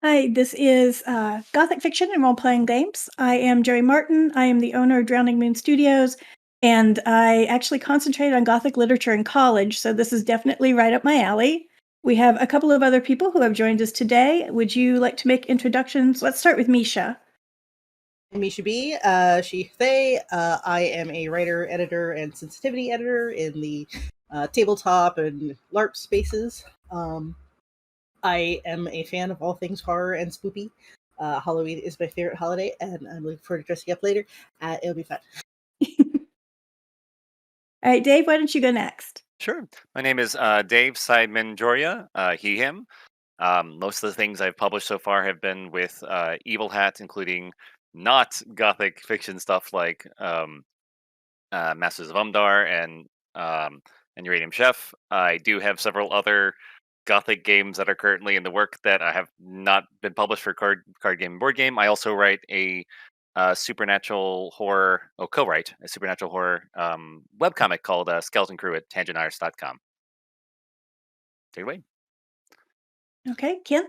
Hi, this is Gothic Fiction and Role-Playing Games. I am Joie Martin. I am the owner of Drowning Moon Studios, and I actually concentrated on Gothic literature in college, so this is definitely right up my alley. We have a couple of other people who have joined us today. Would you like to make introductions? Let's start with Misha. Misha B, she, they. I am a writer, editor, and sensitivity editor in the tabletop and LARP spaces. I am a fan of all things horror and spoopy. Halloween is my favorite holiday, and I'm looking forward to dressing up later. It'll be fun. All right, Dave, why don't you go next? Sure. My name is Dave Seidman-Joria, he, him. Most of the things I've published so far have been with Evil Hat, including not Gothic fiction stuff like Masters of Umdar and Uranium Chef. I do have several other Gothic games that are currently in the work that I have not been published for card game and board game. I also write a supernatural horror, co-write a supernatural horror webcomic called Skeleton Crew at tangentiris.com. Take it away. Okay, Ken?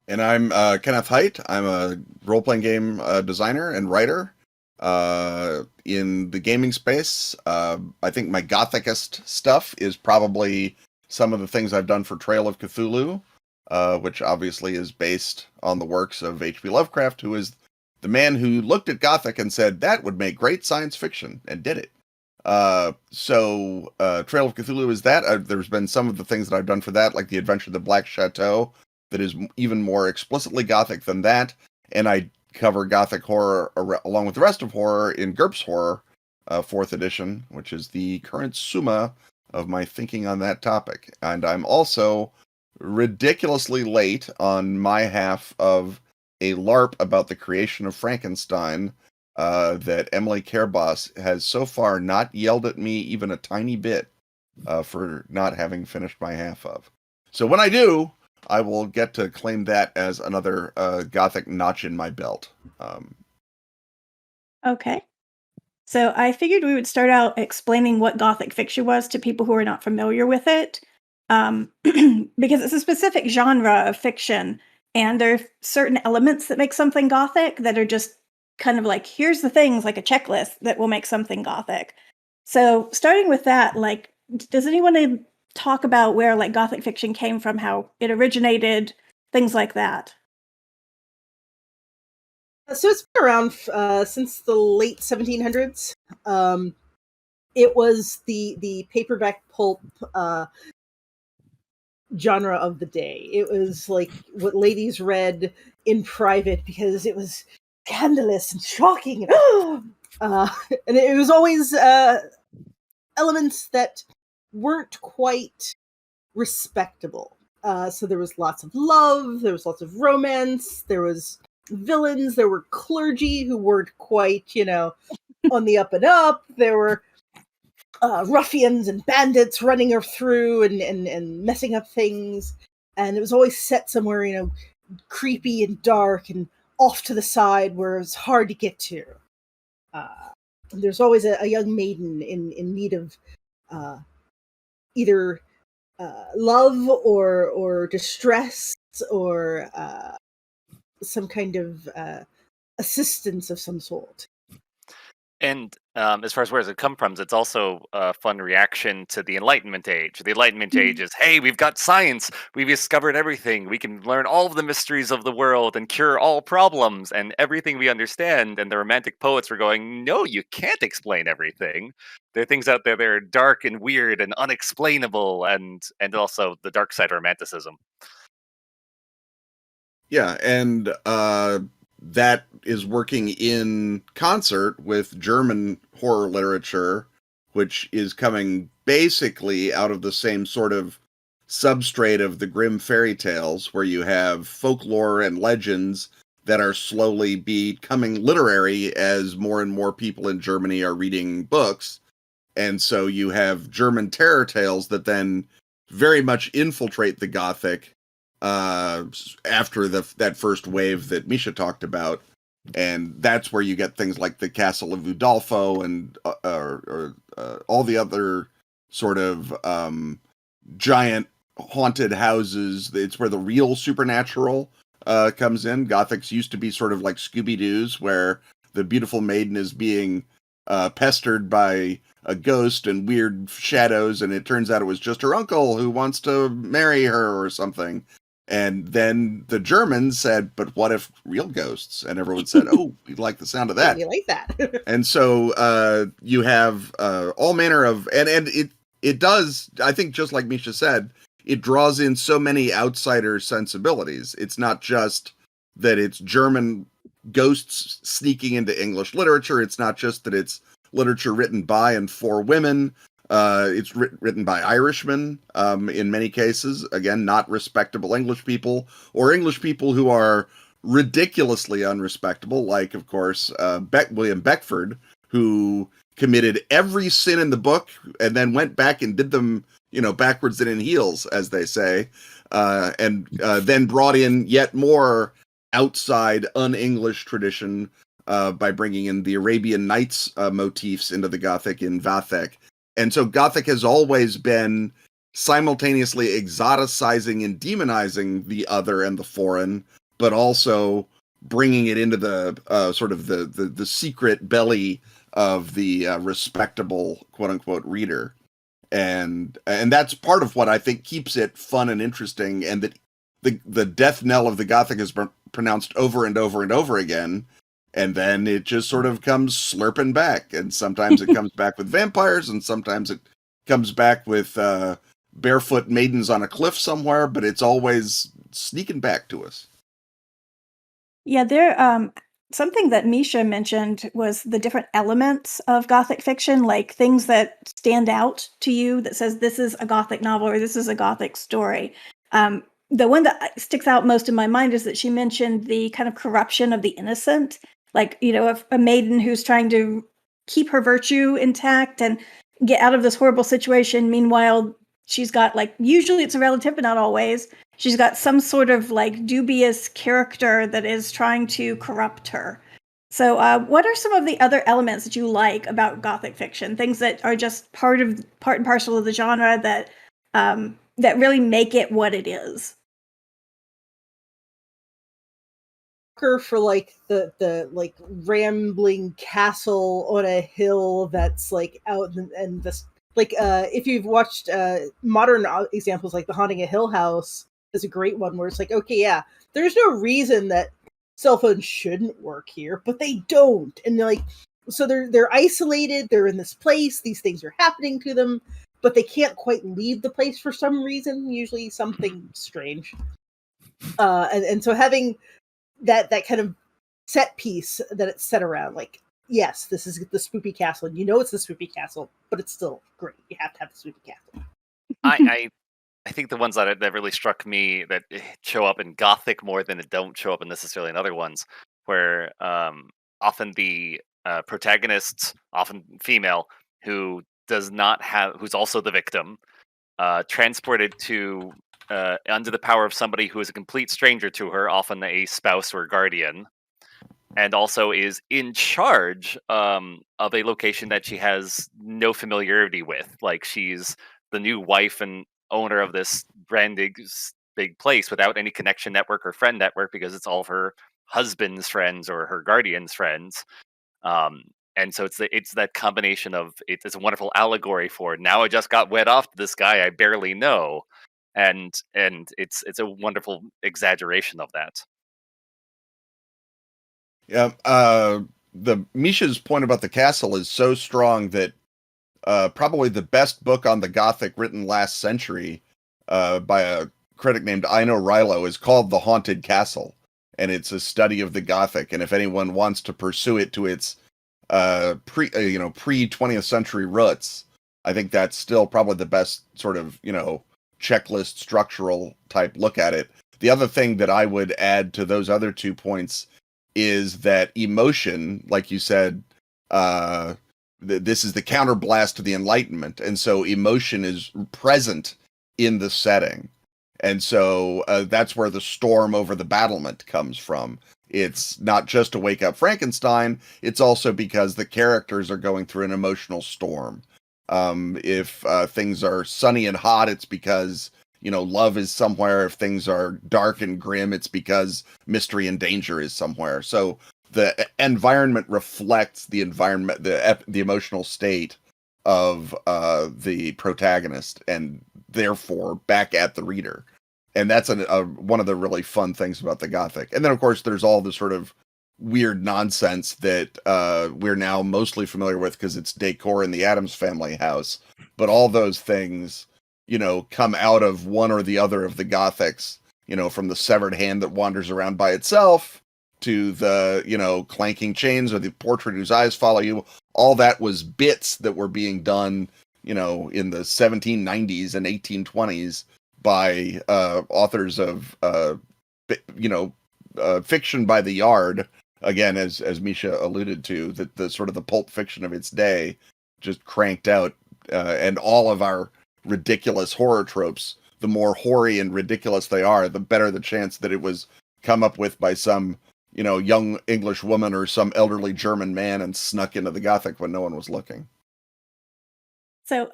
And I'm Kenneth Hite. I'm a role-playing game designer and writer in the gaming space. I think my Gothicist stuff is probably some of the things I've done for Trail of Cthulhu, which obviously is based on the works of H.P. Lovecraft, who is the man who looked at Gothic and said, that would make great science fiction, and did it. So Trail of Cthulhu is that. There's been some of the things that I've done for that, like The Adventure of the Black Chateau, that is even more explicitly Gothic than that. And I cover Gothic horror along with the rest of horror in GURPS Horror, 4th edition, which is the current summa of my thinking on that topic. And I'm also ridiculously late on my half of a LARP about the creation of Frankenstein that Emily Cairboss has so far not yelled at me even a tiny bit for not having finished my half of. So when I do, I will get to claim that as another Gothic notch in my belt. Okay. So I figured we would start out explaining what Gothic fiction was to people who are not familiar with it, because it's a specific genre of fiction, and there are certain elements that make something Gothic that are just kind of like, here's the things, like a checklist that will make something Gothic. So starting with that, like, does anyone talk about where like Gothic fiction came from, how it originated, things like that? So it's been around since the late 1700s. It was the paperback pulp genre of the day. It was like what ladies read in private because it was scandalous and shocking. And it was always elements that weren't quite respectable. So there was lots of love, there was lots of romance, there was villains, there were clergy who weren't quite, on the up and up. There were ruffians and bandits running her through and messing up things. And it was always set somewhere, creepy and dark and off to the side where it was hard to get to. There's always a young maiden in need of either love or distress or some kind of assistance of some sort. And as far as where does it come from, it's also a fun reaction to the Enlightenment Age. The Enlightenment Age is, hey, we've got science, we've discovered everything, we can learn all of the mysteries of the world and cure all problems and everything we understand. And the Romantic poets were going, no, you can't explain everything. There are things out there that are dark and weird and unexplainable, and also the dark side of Romanticism. Yeah, and that is working in concert with German horror literature, which is coming basically out of the same sort of substrate of the Grimm fairy tales, where you have folklore and legends that are slowly becoming literary as more and more people in Germany are reading books. And so you have German terror tales that then very much infiltrate the Gothic after that first wave that Misha talked about. And that's where you get things like the Castle of Udolpho and all the other sort of giant haunted houses. It's where the real supernatural comes in. Gothics used to be sort of like Scooby-Doo's, where the beautiful maiden is being pestered by a ghost and weird shadows, and it turns out it was just her uncle who wants to marry her or something. And then the Germans said, but what if real ghosts? And everyone said, oh, we like the sound of that. You like that. And so you have all manner of, and it does, I think, just like Misha said, it draws in so many outsider sensibilities. It's not just that it's German ghosts sneaking into English literature. It's not just that it's literature written by and for women. It's written by Irishmen in many cases. Again, not respectable English people, or English people who are ridiculously unrespectable, like, of course, William Beckford, who committed every sin in the book and then went back and did them, backwards and in heels, as they say, and then brought in yet more outside un-English tradition by bringing in the Arabian Nights motifs into the Gothic in Vathek. And so Gothic has always been simultaneously exoticizing and demonizing the other and the foreign, but also bringing it into the sort of the secret belly of the respectable quote unquote reader. And that's part of what I think keeps it fun and interesting, and that the death knell of the Gothic is pronounced over and over and over again, and then it just sort of comes slurping back. And sometimes it comes back with vampires, and sometimes it comes back with barefoot maidens on a cliff somewhere, but it's always sneaking back to us. Yeah, there something that Misha mentioned was the different elements of Gothic fiction, like things that stand out to you that says this is a Gothic novel or this is a Gothic story. The one that sticks out most in my mind is that she mentioned the kind of corruption of the innocent, like, a maiden who's trying to keep her virtue intact and get out of this horrible situation. Meanwhile, she's got, like, usually it's a relative, but not always. She's got some sort of, like, dubious character that is trying to corrupt her. So what are some of the other elements that you like about Gothic fiction? Things that are just part and parcel of the genre that really make it what it is? For like the like rambling castle on a hill that's like out and this, like if you've watched modern examples like The Haunting of Hill House is a great one, where it's like, okay, yeah, there's no reason that cell phones shouldn't work here, but they don't, and so they're isolated, they're in this place, these things are happening to them, but they can't quite leave the place for some reason, usually something strange, and so having that kind of set piece that it's set around, like, yes, this is the spoopy castle, and it's the spoopy castle, but it's still great. You have to have the spoopy castle. I think the ones that really struck me that show up in Gothic more than it don't show up in necessarily in other ones, where often the protagonist, often female, who's also the victim, transported to under the power of somebody who is a complete stranger to her, often a spouse or guardian, and also is in charge of a location that she has no familiarity with. Like, she's the new wife and owner of this brand big place without any connection network or friend network, because it's all of her husband's friends or her guardian's friends. And so it's that combination of it's a wonderful allegory for, now I just got wed off to this guy I barely know. And it's a wonderful exaggeration of that. Yeah, the Misha's point about the castle is so strong that probably the best book on the Gothic written last century by a critic named Ino Rilo is called The Haunted Castle, and it's a study of the Gothic. And if anyone wants to pursue it to its pre 20th century roots, I think that's still probably the best sort of checklist structural type look at it. The other thing that I would add to those other 2 points is that emotion, like you said, this is the counterblast to the Enlightenment, and so emotion is present in the setting, and so that's where the storm over the battlement comes from. It's not just to wake up Frankenstein, it's also because the characters are going through an emotional storm. If things are sunny and hot, it's because love is somewhere. If things are dark and grim, it's because mystery and danger is somewhere. So the environment reflects the environment, the emotional state of the protagonist, and therefore back at the reader. And that's one of the really fun things about the Gothic. And then, of course, there's all the sort of weird nonsense that we're now mostly familiar with because it's decor in the Addams Family house. But all those things, come out of one or the other of the Gothics, from the severed hand that wanders around by itself to the, clanking chains or the portrait whose eyes follow you. All that was bits that were being done, in the 1790s and 1820s by authors of, fiction by the yard. Again, as Misha alluded to, that the sort of the pulp fiction of its day just cranked out, and all of our ridiculous horror tropes, the more hoary and ridiculous they are, the better the chance that it was come up with by some, young English woman or some elderly German man and snuck into the Gothic when no one was looking. So,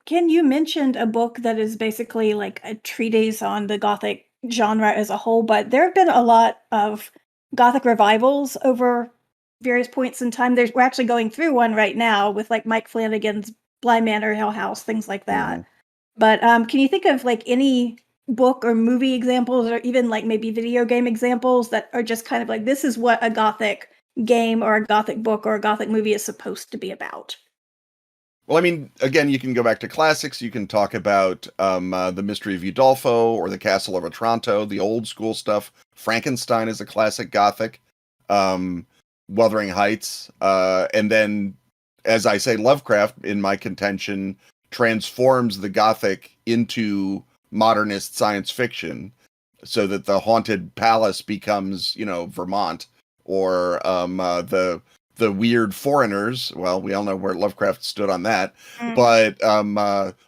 Ken, you mentioned a book that is basically like a treatise on the Gothic genre as a whole, but there have been a lot of Gothic revivals over various points in time. We're actually going through one right now with like Mike Flanagan's Bly Manor, Hill House, things like that. But can you think of like any book or movie examples, or even like maybe video game examples that are just kind of like, this is what a Gothic game or a Gothic book or a Gothic movie is supposed to be about? Well, I mean, again, you can go back to classics. You can talk about The Mystery of Udolpho or The Castle of Otranto, the old school stuff. Frankenstein is a classic Gothic. Wuthering Heights. And then, as I say, Lovecraft, in my contention, transforms the Gothic into modernist science fiction so that the haunted palace becomes, Vermont, or the weird foreigners. Well, we all know where Lovecraft stood on that, but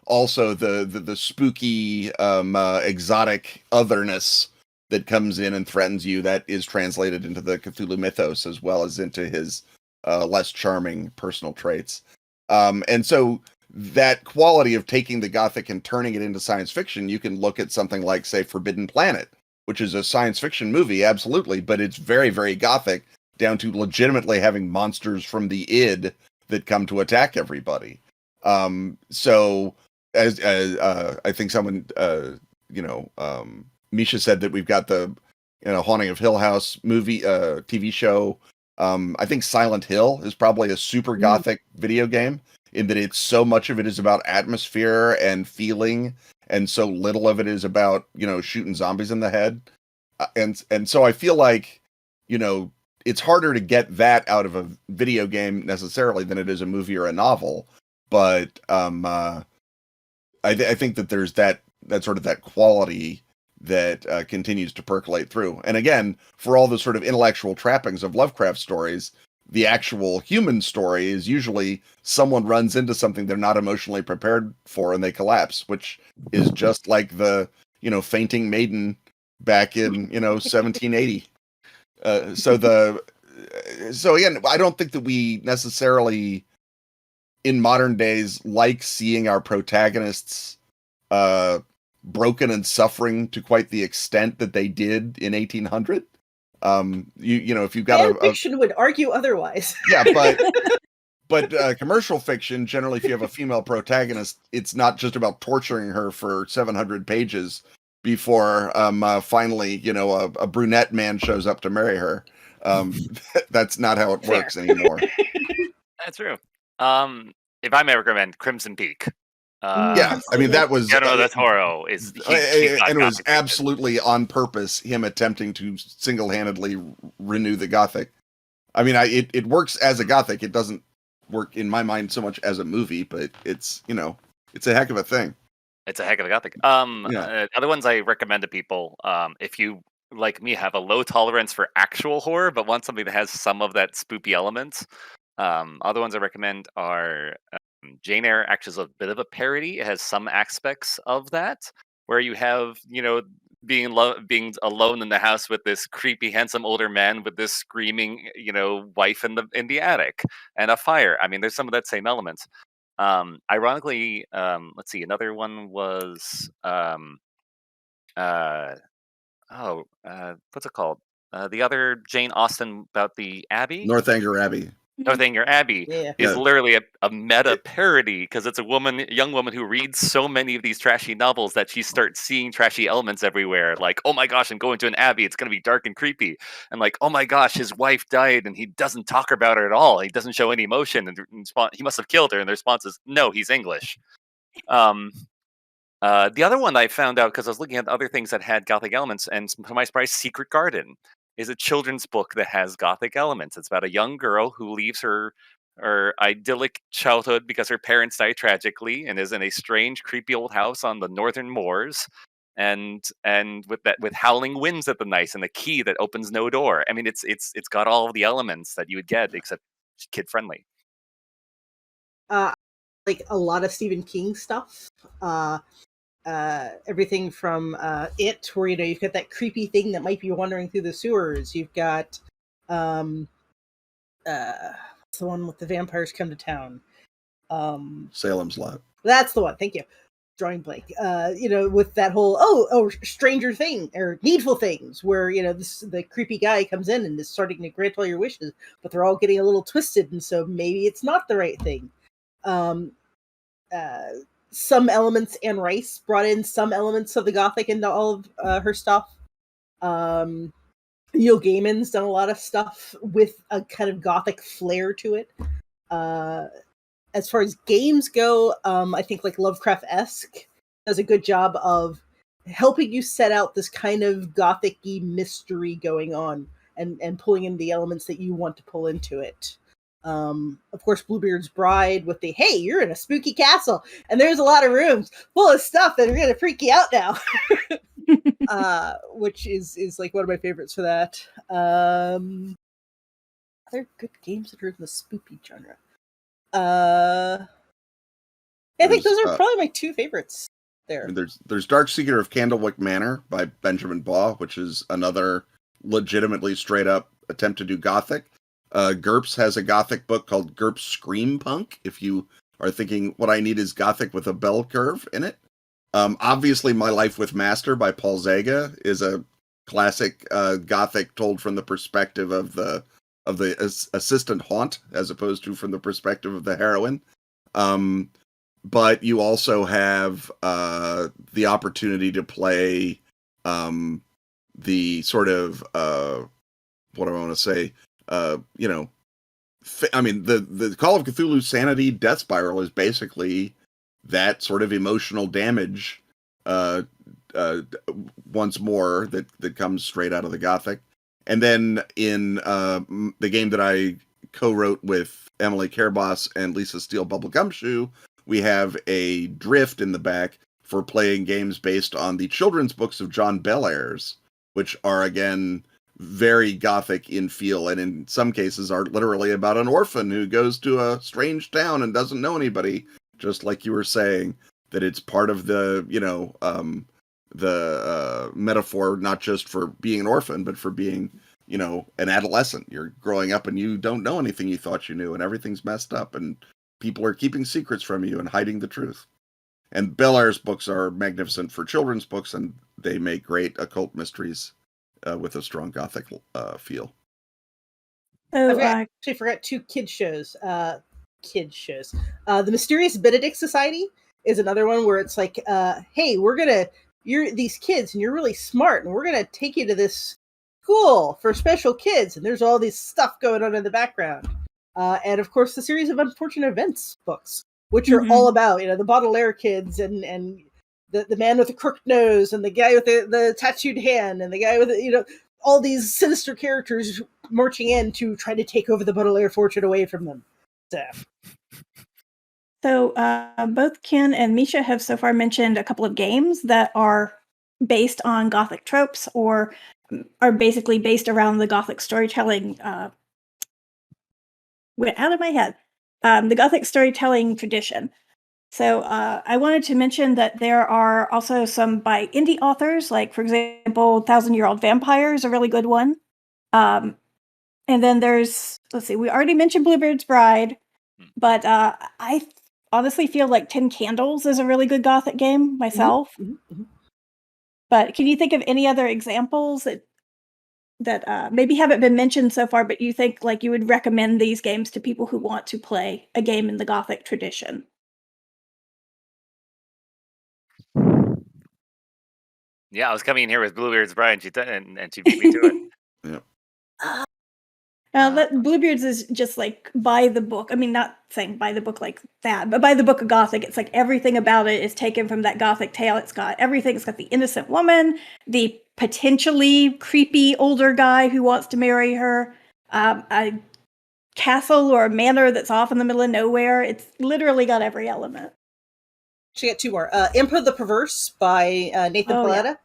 also the spooky, exotic otherness that comes in and threatens you, that is translated into the Cthulhu mythos as well as into his less charming personal traits. And so that quality of taking the Gothic and turning it into science fiction, you can look at something like, say, Forbidden Planet, which is a science fiction movie, absolutely, but it's very, very Gothic, down to legitimately having monsters from the id that come to attack everybody. So as I think someone, Misha said that we've got the, Haunting of Hill House movie, TV show. I think Silent Hill is probably a super Gothic video game, in that it's so much of it is about atmosphere and feeling, and so little of it is about, shooting zombies in the head. And so I feel like, it's harder to get that out of a video game necessarily than it is a movie or a novel. But I think that there's that sort of that quality that continues to percolate through. And again, for all the sort of intellectual trappings of Lovecraft stories, the actual human story is usually someone runs into something they're not emotionally prepared for and they collapse, which is just like the, fainting maiden back in, 1780. So again, I don't think that we necessarily in modern days like seeing our protagonists broken and suffering to quite the extent that they did in 1800. If you've got fiction would argue otherwise. Yeah, but commercial fiction, generally, if you have a female protagonist, it's not just about torturing her for 700 pages before finally, a brunette man shows up to marry her. That's not how it works anymore. That's true. If I may recommend Crimson Peak. Yeah, I mean, that was Guillermo del Toro is, and it was absolutely on purpose, him attempting to single-handedly renew the Gothic. I mean, it works as a Gothic. It doesn't work in my mind so much as a movie, but it's it's a heck of a thing. It's a heck of a Gothic. Other ones I recommend to people, if you, like me, have a low tolerance for actual horror, but want something that has some of that spoopy elements. Other ones I recommend are Jane Eyre. Actually, is a bit of a parody. It has some aspects of that, where you have, being alone in the house with this creepy, handsome older man with this screaming, wife in the attic and a fire. I mean, there's some of that same elements. Ironically, let's see. Another one was What's it called? The other Jane Austen about the Abbey. Northanger Abbey. Northanger Abbey Yeah. is Yeah. literally a meta parody because it's a young woman who reads so many of these trashy novels that she starts seeing trashy elements everywhere. Like, oh my gosh, I'm going to an abbey. It's going to be dark and creepy. And like, oh my gosh, his wife died and he doesn't talk about her at all. He doesn't show any emotion. And he must have killed her. And the response is, no, he's English. The other one I found out because I was looking at other things that had Gothic elements, and to my surprise, Secret Garden is a children's book that has Gothic elements. It's about a young girl who leaves her idyllic childhood because her parents die tragically and is in a strange, creepy old house on the northern moors, and with howling winds at the night and a key that opens no door. I mean, it's got all of the elements that you would get except kid friendly. Like a lot of Stephen King stuff. Everything from It, where you've got that creepy thing that might be wandering through the sewers. You've got what's the one with the vampires come to town? Salem's Lot. That's the one. Thank you. Drawing blank. With that whole Stranger Thing or Needful Things, where the creepy guy comes in and is starting to grant all your wishes, but they're all getting a little twisted, and so maybe it's not the right thing. Some elements, Anne Rice brought in some elements of the Gothic into all of her stuff. Neil Gaiman's done a lot of stuff with a kind of Gothic flair to it. As far as games go, I think like Lovecraft-esque does a good job of helping you set out this kind of Gothic-y mystery going on and pulling in the elements that you want to pull into it. Of course, Bluebeard's Bride with the, hey, you're in a spooky castle and there's a lot of rooms full of stuff that are going to freak you out now. Which is like one of my favorites for that. Other good games that are in the spooky genre. I think those are probably my two favorites there. I mean, there's Dark Secret of Candlewick Manor by Benjamin Baugh, which is another legitimately straight up attempt to do Gothic. GURPS has a Gothic book called GURPS Scream Punk, if you are thinking what I need is Gothic with a bell curve in it. Obviously, My Life with Master by Paul Zaga is a classic Gothic told from the perspective of the assistant haunt, as opposed to from the perspective of the heroine. But you also have the opportunity to play the sort of what do I want to say? The Call of Cthulhu Sanity Death Spiral is basically that sort of emotional damage once more that comes straight out of the Gothic. And then in the game that I co-wrote with Emily Carebass and Lisa Steele Bubblegumshoe, we have a drift in the back for playing games based on the children's books of John Bellairs, which are, again, very Gothic in feel, and in some cases are literally about an orphan who goes to a strange town and doesn't know anybody, just like you were saying, that it's part of the, metaphor, not just for being an orphan, but for being, an adolescent. You're growing up and you don't know anything you thought you knew, and everything's messed up, and people are keeping secrets from you and hiding the truth. And Bellairs books are magnificent for children's books, and they make great occult mysteries with a strong Gothic feel. I actually forgot two kids shows. The Mysterious Benedict Society is another one where it's like, hey, you're these kids and you're really smart, and we're gonna take you to this school for special kids, and there's all this stuff going on in the background. And of course, the series of Unfortunate Events books, which are all about, the Baudelaire kids and the man with the crooked nose and the guy with the tattooed hand and the guy with all these sinister characters marching in to try to take over the Baudelaire fortune away from them. So both Ken and Misha have so far mentioned a couple of games that are based on Gothic tropes or are basically based around the Gothic storytelling. Went out of my head. The Gothic storytelling tradition. So I wanted to mention that there are also some by indie authors, like, for example, 1,000-Year-Old Vampire is a really good one. And then there's, we already mentioned Bluebeard's Bride, but I honestly feel like 10 Candles is a really good Gothic game myself. But can you think of any other examples that maybe haven't been mentioned so far, but you think like you would recommend these games to people who want to play a game in the Gothic tradition? Yeah, I was coming in here with Bluebeard's Bride, and she beat me to it. Yeah. That Bluebeard's is just like by the book. I mean, not saying by the book like that, but by the book of Gothic. It's like everything about it is taken from that Gothic tale. It's got everything. It's got the innocent woman, the potentially creepy older guy who wants to marry her, a castle or a manor that's off in the middle of nowhere. It's literally got every element. She got two more. Impa the Perverse by Nathan Paletta.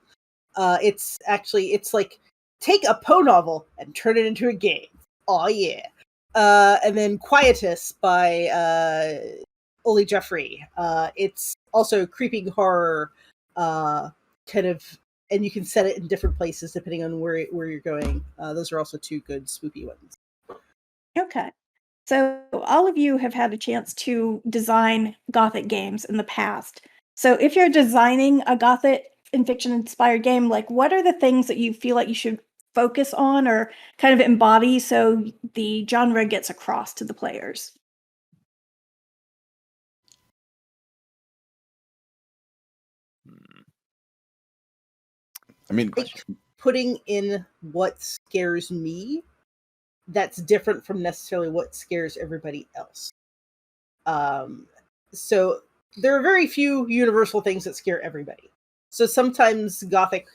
It's like take a Poe novel and turn it into a game. Oh yeah. And then Quietus by Oli Jeffrey. It's also creeping horror, kind of, and you can set it in different places depending on where you're going. Those are also two good spooky ones. Okay. So all of you have had a chance to design Gothic games in the past. So if you're designing a Gothic and fiction inspired game, like what are the things that you feel like you should focus on or kind of embody so the genre gets across to the players? I mean, Like putting in what scares me that's different from necessarily what scares everybody else. So there are very few universal things that scare everybody. So sometimes Gothic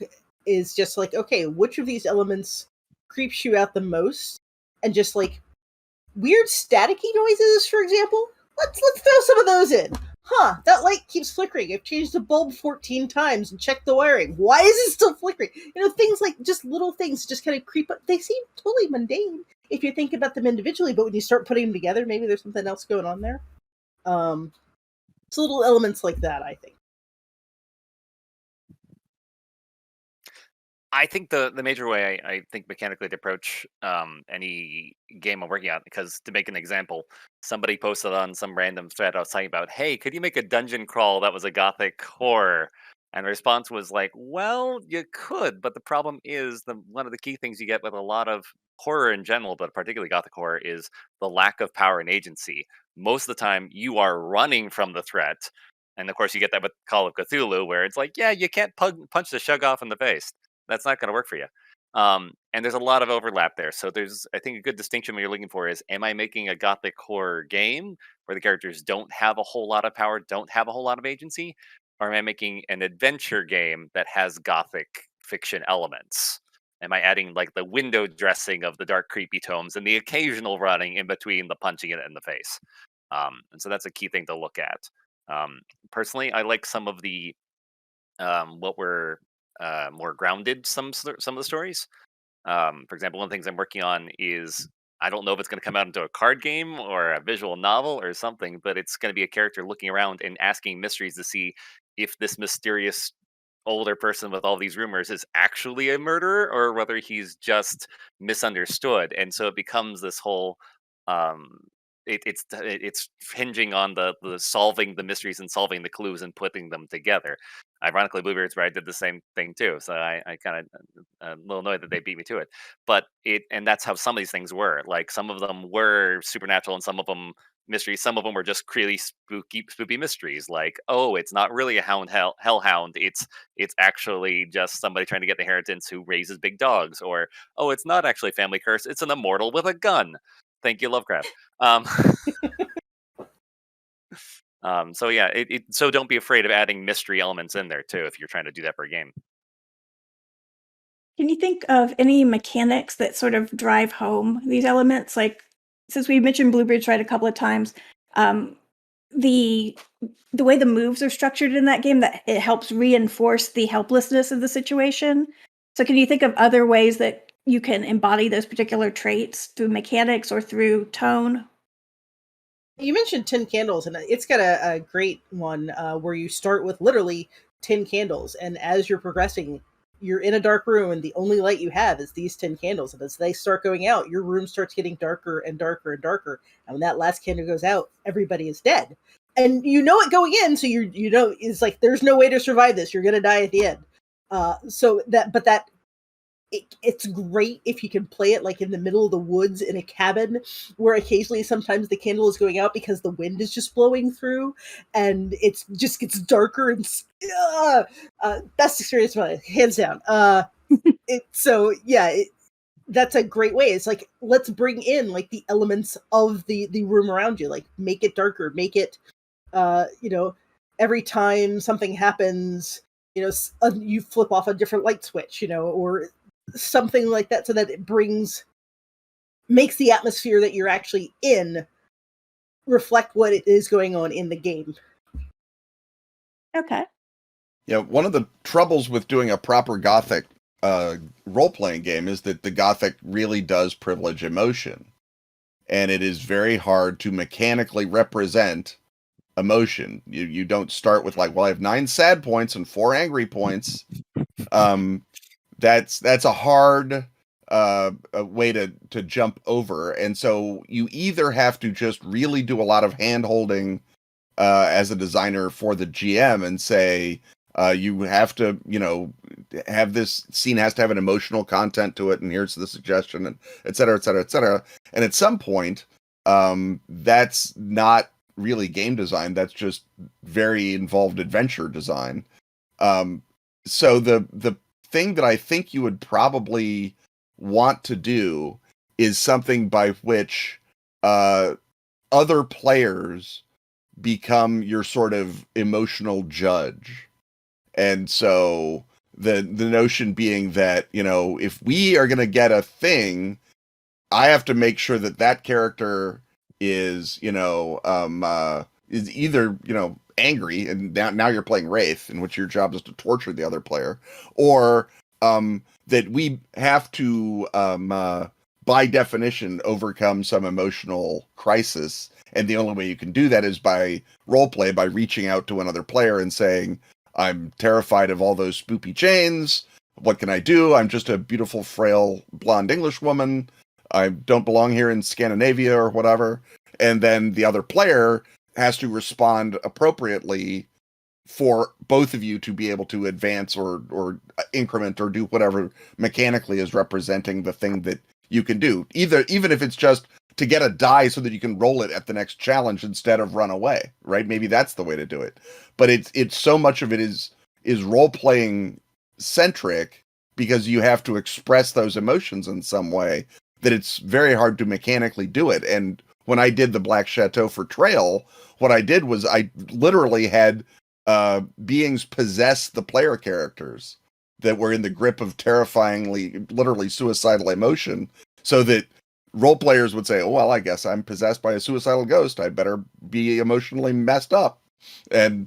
is just like, okay, which of these elements creeps you out the most? And just like weird staticky noises, for example. Let's throw some of those in. Huh, that light keeps flickering. I've changed the bulb 14 times and checked the wiring. Why is it still flickering? You know, things like just little things just kind of creep up. They seem totally mundane if you think about them individually, but when you start putting them together, maybe there's something else going on there. It's little elements like that, I think. I think the major way I think mechanically to approach any game I'm working on, because to make an example, somebody posted on some random thread I was talking about, hey, could you make a dungeon crawl that was a Gothic horror? And the response was like, well, you could, but the problem is one of the key things you get with a lot of horror in general, but particularly Gothic horror, is the lack of power and agency. Most of the time, you are running from the threat. And of course, you get that with Call of Cthulhu, where it's like, yeah, you can't punch the shug off in the face. That's not going to work for you. And there's a lot of overlap there. So there's, I think, a good distinction what you're looking for is, am I making a Gothic horror game where the characters don't have a whole lot of power, don't have a whole lot of agency? Or am I making an adventure game that has Gothic fiction elements? Am I adding like the window dressing of the dark, creepy tomes and the occasional running in between the punching it in the face? And so that's a key thing to look at. Personally, I like some of the what were more grounded some of the stories. For example, one of the things I'm working on is, I don't know if it's going to come out into a card game or a visual novel or something, but it's going to be a character looking around and asking mysteries to see if this mysterious older person with all these rumors is actually a murderer or whether he's just misunderstood. And so it becomes this whole um it's hinging on the solving the mysteries and solving the clues and putting them together. Ironically, Bluebeard's Bride did the same thing too, so I kind of a little annoyed that they beat me to it. But and that's how some of these things were. Like some of them were supernatural, and some of them mysteries. Some of them were just really spooky mysteries. Like, oh, it's not really a hellhound. It's actually just somebody trying to get the inheritance who raises big dogs. Or, oh, it's not actually a family curse. It's an immortal with a gun. Thank you, Lovecraft. Um, so yeah, so don't be afraid of adding mystery elements in there too if you're trying to do that for a game. Can you think of any mechanics that sort of drive home these elements? Like, since we mentioned Bluebeard's Bride a couple of times, the way the moves are structured in that game, that it helps reinforce the helplessness of the situation. So can you think of other ways that you can embody those particular traits through mechanics or through tone? You mentioned 10 candles, and it's got a great one where you start with literally 10 candles, and as you're progressing, you're in a dark room, and the only light you have is these 10 candles. And as they start going out, your room starts getting darker and darker and darker. And when that last candle goes out, everybody is dead. And you know it going in, so you know it's like there's no way to survive this. You're going to die at the end. It's great if you can play it like in the middle of the woods in a cabin where occasionally sometimes the candle is going out because the wind is just blowing through and it just gets darker and best experience of my life, hands down. That's a great way. It's like, let's bring in like the elements of the room around you, like make it darker, make it every time something happens, you flip off a different light switch, or something like that, so that it makes the atmosphere that you're actually in reflect what it is going on in the game. Okay. Yeah, one of the troubles with doing a proper Gothic role-playing game is that the Gothic really does privilege emotion. And it is very hard to mechanically represent emotion. You don't start with like, well, I have 9 sad points and 4 angry points. That's a hard a way to jump over. And so you either have to just really do a lot of hand-holding as a designer for the GM and say, you have to, have this scene has to have an emotional content to it, and here's the suggestion, and et cetera, et cetera, et cetera. And at some point, that's not really game design. That's just very involved adventure design. So the thing that I think you would probably want to do is something by which other players become your sort of emotional judge. And so the notion being that, if we are going to get a thing, I have to make sure that character is, is either, angry, and now you're playing Wraith, in which your job is to torture the other player, or that we have to, by definition, overcome some emotional crisis. And the only way you can do that is by roleplay, by reaching out to another player and saying, I'm terrified of all those spoopy chains. What can I do? I'm just a beautiful, frail, blonde English woman. I don't belong here in Scandinavia or whatever. And then the other player has to respond appropriately for both of you to be able to advance or increment or do whatever mechanically is representing the thing that you can do. Even if it's just to get a die so that you can roll it at the next challenge instead of run away, right? Maybe that's the way to do it. But it's so much of it is role-playing centric because you have to express those emotions in some way that it's very hard to mechanically do it. And when I did the Black Chateau for Trail, what I did was I literally had beings possess the player characters that were in the grip of terrifyingly, literally suicidal emotion, so that role players would say, oh, well, I guess I'm possessed by a suicidal ghost. I better be emotionally messed up. And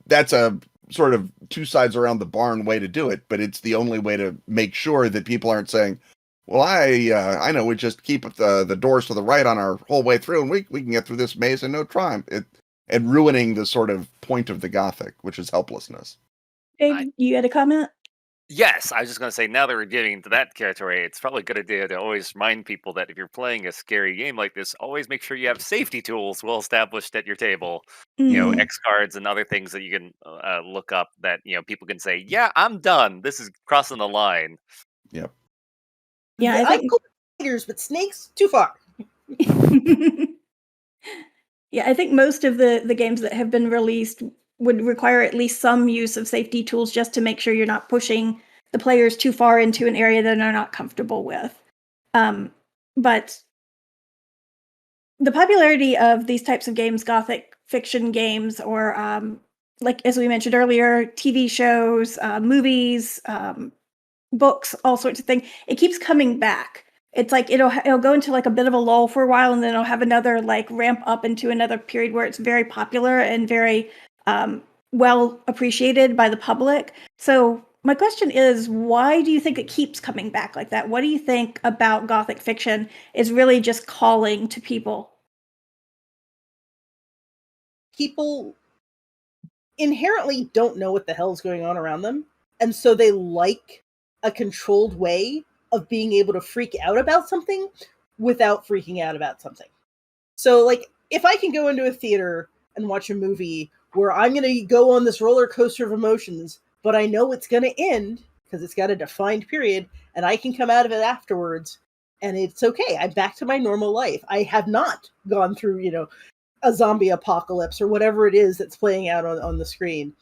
that's a sort of two sides around the barn way to do it, but it's the only way to make sure that people aren't saying, well, I know we just keep the doors to the right on our whole way through, and we can get through this maze in no time. And ruining the sort of point of the Gothic, which is helplessness. Dave, you had a comment? Yes, I was just going to say, now that we're getting into that territory, it's probably a good idea to always remind people that if you're playing a scary game like this, always make sure you have safety tools well established at your table. Mhm. X cards and other things that you can look up that, people can say, yeah, I'm done. This is crossing the line. Yep. Yeah, I think cool spiders, but snakes too far. Yeah, I think most of the games that have been released would require at least some use of safety tools just to make sure you're not pushing the players too far into an area that they're not comfortable with. But the popularity of these types of games, Gothic fiction games, or like as we mentioned earlier, TV shows, movies, books, all sorts of things, it keeps coming back. It's like it'll go into like a bit of a lull for a while, and then it'll have another like ramp up into another period where it's very popular and very well appreciated by the public. So my question is, why do you think it keeps coming back like that? What do you think about Gothic fiction is really just calling to people? People inherently don't know what the hell's going on around them, and so they like a controlled way of being able to freak out about something without freaking out about something. So, like, if I can go into a theater and watch a movie where I'm going to go on this roller coaster of emotions but I know it's going to end because it's got a defined period, and I can come out of it afterwards, and it's okay. I'm back to my normal life. I have not gone through, a zombie apocalypse or whatever it is that's playing out on the screen.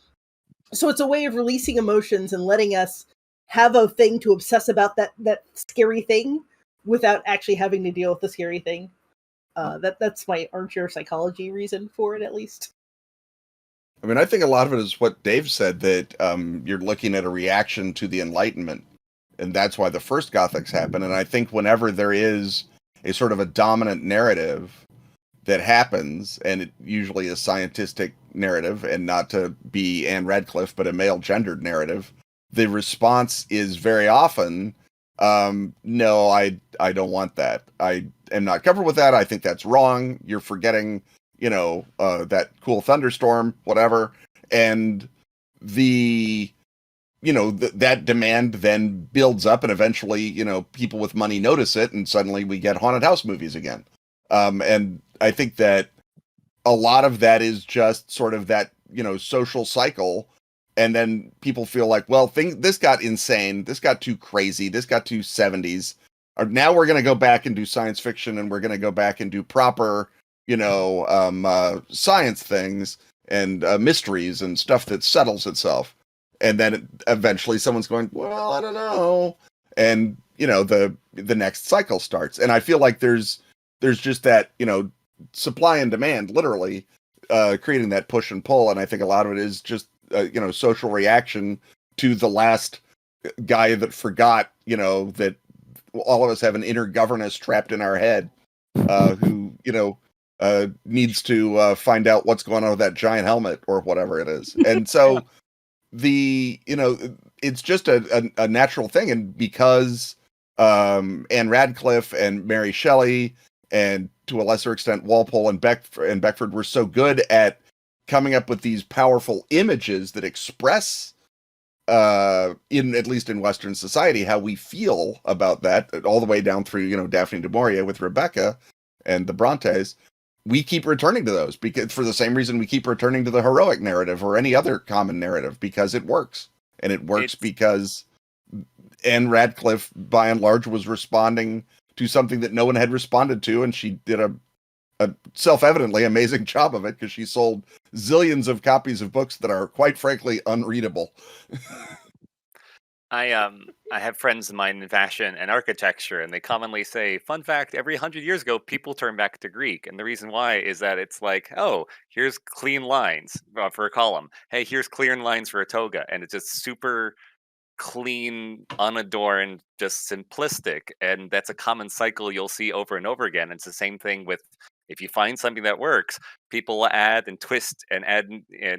So it's a way of releasing emotions and letting us have a thing to obsess about that scary thing without actually having to deal with the scary thing. That's my armchair psychology reason for it, at least. I mean, I think a lot of it is what Dave said, that you're looking at a reaction to the Enlightenment, and that's why the first Gothics happen. And I think whenever there is a sort of a dominant narrative that happens, and it usually is scientific narrative, and not to be Anne Radcliffe, but a male-gendered narrative, the response is very often, no, I don't want that. I am not comfortable with that. I think that's wrong. You're forgetting, that cool thunderstorm, whatever. And that demand then builds up, and eventually, people with money notice it, and suddenly we get haunted house movies again. And I think that a lot of that is just sort of that, social cycle. And then people feel like, well, this got insane. This got too crazy. This got too 70s. Or now we're going to go back and do science fiction, and we're going to go back and do proper, science things and mysteries and stuff that settles itself. And then eventually someone's going, well, I don't know. And, the next cycle starts. And I feel like there's just that, supply and demand, literally, creating that push and pull. And I think a lot of it is just, social reaction to the last guy that forgot, that all of us have an inner governess trapped in our head, who, needs to find out what's going on with that giant helmet or whatever it is. And so it's just a natural thing. And because Anne Radcliffe and Mary Shelley, and to a lesser extent Walpole and Beckford were so good at coming up with these powerful images that express, at least in Western society, how we feel about that, all the way down through, Daphne du Maurier with Rebecca and the Brontes. We keep returning to those because for the same reason we keep returning to the heroic narrative or any other common narrative, because it works. And it works because Anne Radcliffe, by and large, was responding to something that no one had responded to, and she did a self-evidently amazing job of it, because she sold zillions of copies of books that are, quite frankly, unreadable. I have friends of mine in fashion and architecture, and they commonly say, fun fact, every 100 years ago, people turned back to Greek. And the reason why is that it's like, oh, here's clean lines for a column. Hey, here's clear lines for a toga. And it's just super clean, unadorned, just simplistic. And that's a common cycle you'll see over and over again. It's the same thing with, if you find something that works, people will add and twist and add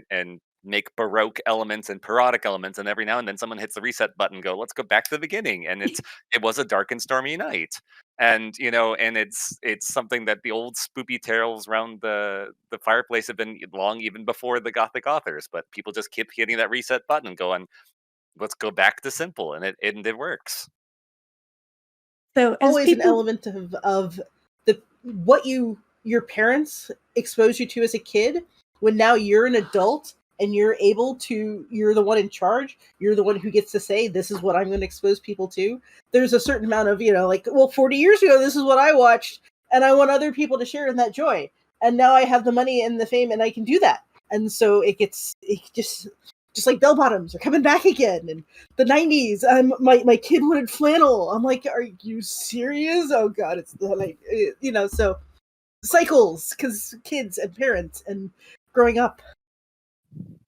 and make Baroque elements and parodic elements, and every now and then someone hits the reset button, go, let's go back to the beginning. And it was a dark and stormy night. And and it's something that the old spoopy tales around the fireplace have been long even before the Gothic authors, but people just keep hitting that reset button and going, let's go back to simple, and it works. So always an element of the what your parents exposed you to as a kid, when now you're an adult and you're the one in charge, you're the one who gets to say, this is what I'm going to expose people to. There's a certain amount of, 40 years ago, this is what I watched, and I want other people to share in that joy. And now I have the money and the fame, and I can do that. And so it just like bell bottoms are coming back again. And the 90s, my kid wanted flannel. I'm like, are you serious? Oh God, it's like, so cycles, because kids and parents and growing up.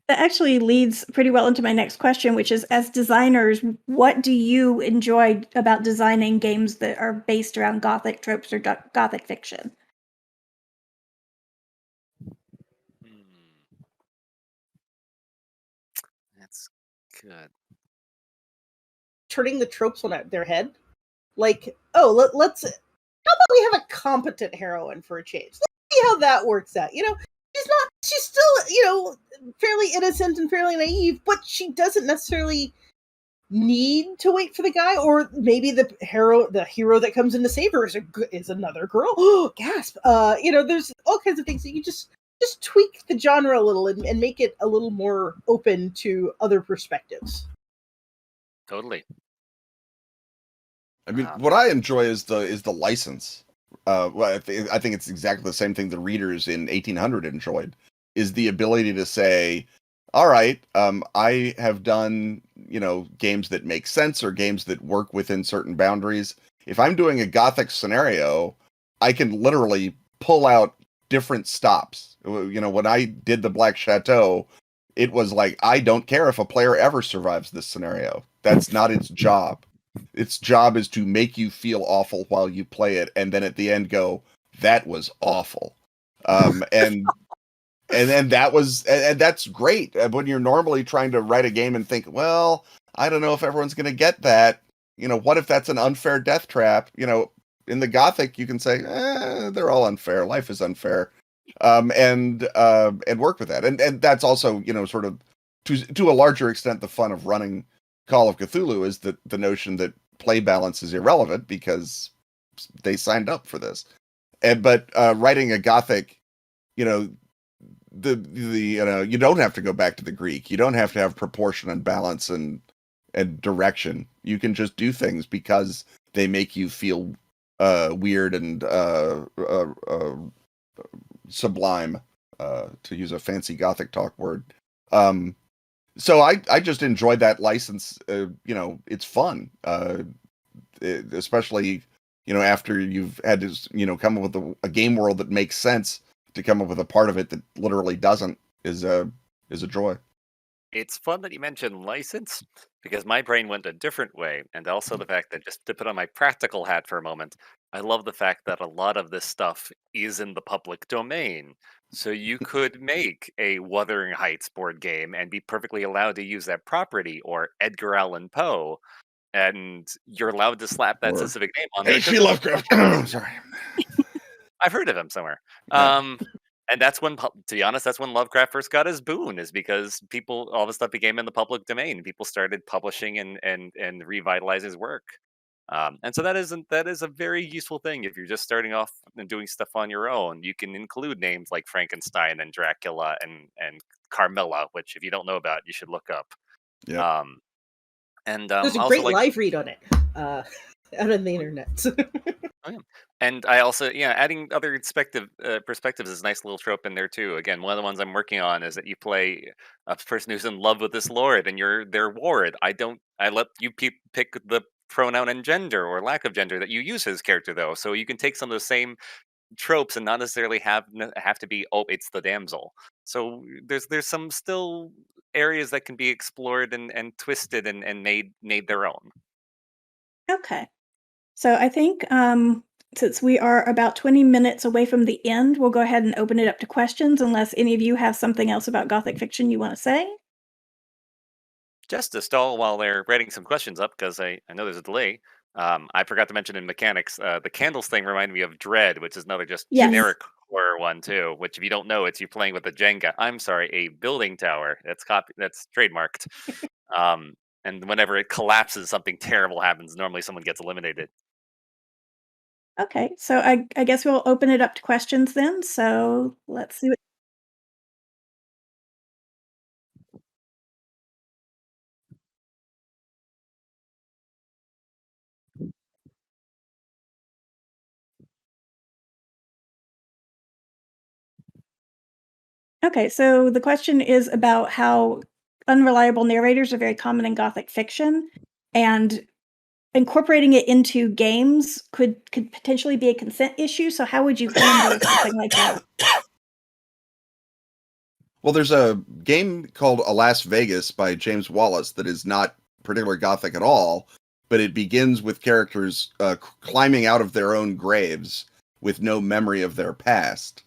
That actually leads pretty well into my next question, which is, as designers, what do you enjoy about designing games that are based around Gothic tropes or Gothic fiction? That's good. Turning the tropes on their head. Like, let's, how about we have a competent heroine for a change? Let's see how that works out. She's still, fairly innocent and fairly naive, but she doesn't necessarily need to wait for the guy, or maybe the hero that comes in to save her is another girl. Oh, gasp. There's all kinds of things that you just just tweak the genre a little and make it a little more open to other perspectives. Totally. I mean, what I enjoy is the license. Well, I think it's exactly the same thing the readers in 1800 enjoyed, is the ability to say, all right, I have done, games that make sense or games that work within certain boundaries. If I'm doing a Gothic scenario, I can literally pull out different stops. When I did the Black Chateau, it was like, I don't care if a player ever survives this scenario. That's not its job. Its job is to make you feel awful while you play it, and then at the end go, that was awful. And then that's great. When you're normally trying to write a game and think, well, I don't know if everyone's going to get that. What if that's an unfair death trap? In the Gothic, you can say, they're all unfair. Life is unfair. And work with that. And that's also, sort of to a larger extent, the fun of running Call of Cthulhu is the notion that play balance is irrelevant because they signed up for this. But writing a Gothic, you don't have to go back to the Greek. You don't have to have proportion and balance and direction. You can just do things because they make you feel weird and sublime, to use a fancy Gothic talk word. So I just enjoyed that license. It's fun, especially after you've had to come up with a game world that makes sense. To come up with a part of it that literally doesn't is a joy. It's fun that you mentioned license, because my brain went a different way, and also the fact that, just to put on my practical hat for a moment, I love the fact that a lot of this stuff is in the public domain. So you could make a Wuthering Heights board game and be perfectly allowed to use that property, or Edgar Allan Poe, and you're allowed to slap that Or specific name on there. H.P. Lovecraft. Sorry. I've heard of him somewhere. Yeah. And that's when, to be honest, that's when Lovecraft first got his boon, is because all the stuff became in the public domain. People started publishing and revitalizing his work. And so that is a very useful thing if you're just starting off and doing stuff on your own. You can include names like Frankenstein and Dracula and Carmilla, which if you don't know about, you should look up. Yeah. There's a also great like, live read on it out on the internet. Oh, yeah. And I also, adding other perspectives is a nice little trope in there too. Again, one of the ones I'm working on is that you play a person who's in love with this lord, and you're their ward. I let you pick the pronoun and gender or lack of gender that you use his character, though, so you can take some of the same tropes and not necessarily have to be, oh, it's the damsel. So there's some still areas that can be explored and twisted and made their own. Okay. So I think since we are about 20 minutes away from the end, we'll go ahead and open it up to questions unless any of you have something else about Gothic fiction you want to say. Just to stall while they're writing some questions up, because I know there's a delay, I forgot to mention in mechanics, the candles thing reminded me of Dread, which is another just Yes. generic horror one too, which if you don't know, it's you playing with a building tower. That's trademarked. And whenever it collapses, something terrible happens. Normally someone gets eliminated. Okay, so I guess we'll open it up to questions then. So let's see what. Okay, so the question is about how unreliable narrators are very common in Gothic fiction, and incorporating it into games could potentially be a consent issue. So how would you handle something like that? Well, there's a game called Las Vegas by James Wallace that is not particularly Gothic at all, but it begins with characters climbing out of their own graves with no memory of their past.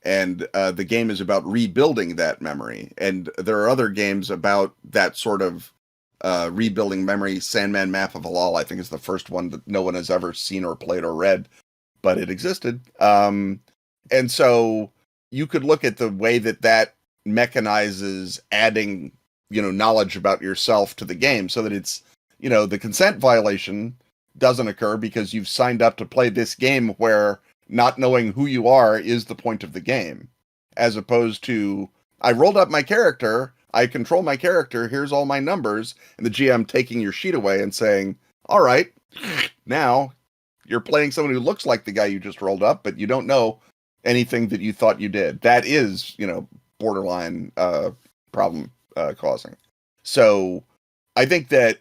And the game is about rebuilding that memory. And there are other games about that sort of rebuilding memory. Sandman Map of Halal, I think, is the first one that no one has ever seen or played or read, but it existed. And so you could look at the way that mechanizes adding, knowledge about yourself to the game, so that it's, the consent violation doesn't occur because you've signed up to play this game where not knowing who you are is the point of the game. as opposed to I rolled up my character, I control my character, here's all my numbers, and the GM taking your sheet away and saying, all right, now you're playing someone who looks like the guy you just rolled up, but you don't know anything that you thought you did. That is, borderline problem causing. So I think that,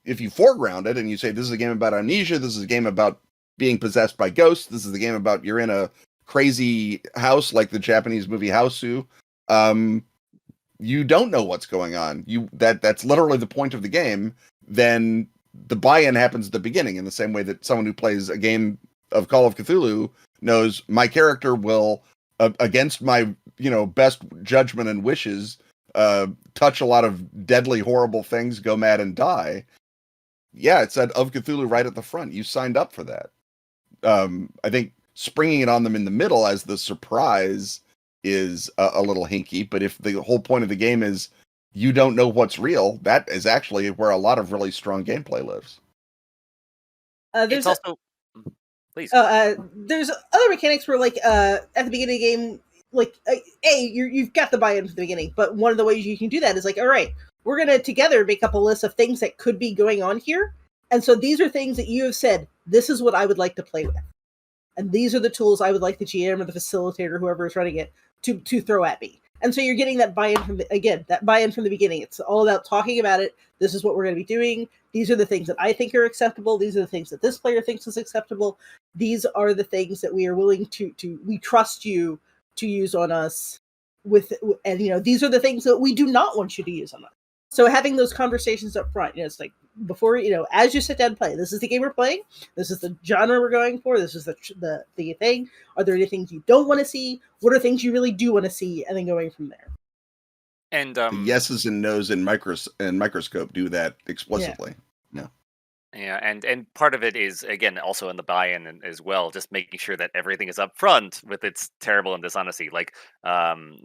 if you foreground it and you say, this is a game about amnesia, this is a game about being possessed by ghosts, this is the game about you're in a crazy house like the Japanese movie Houseu, you don't know what's going on. That's literally the point of the game. Then the buy-in happens at the beginning, in the same way that someone who plays a game of Call of Cthulhu knows my character will, against my best judgment and wishes, touch a lot of deadly, horrible things, go mad, and die. Yeah, it said of Cthulhu right at the front. You signed up for that. I think springing it on them in the middle as the surprise is a little hinky, but if the whole point of the game is you don't know what's real, that is actually where a lot of really strong gameplay lives. There's also... Please. There's other mechanics where, like, at the beginning of the game, like, you've got the buy-in from the beginning, but one of the ways you can do that is, like, all right, we're going to together make up a list of things that could be going on here, and so these are things that you have said, this is what I would like to play with. And these are the tools I would like the GM or the facilitator, whoever is running it, to throw at me. And so you're getting that buy-in from the beginning. It's all about talking about it. This is what we're going to be doing. These are the things that I think are acceptable. These are the things that this player thinks is acceptable. These are the things that we are willing we trust you to use on us with, and these are the things that we do not want you to use on us. So having those conversations up front, it's like before, as you sit down and play, this is the game we're playing. This is the genre we're going for. This is the thing. Are there any things you don't want to see? What are things you really do want to see? And then going from there. And the yeses and nos in microscope do that explicitly. Yeah, and part of it is, again, also in the buy-in as well, just making sure that everything is up front with its terrible and dishonesty. Like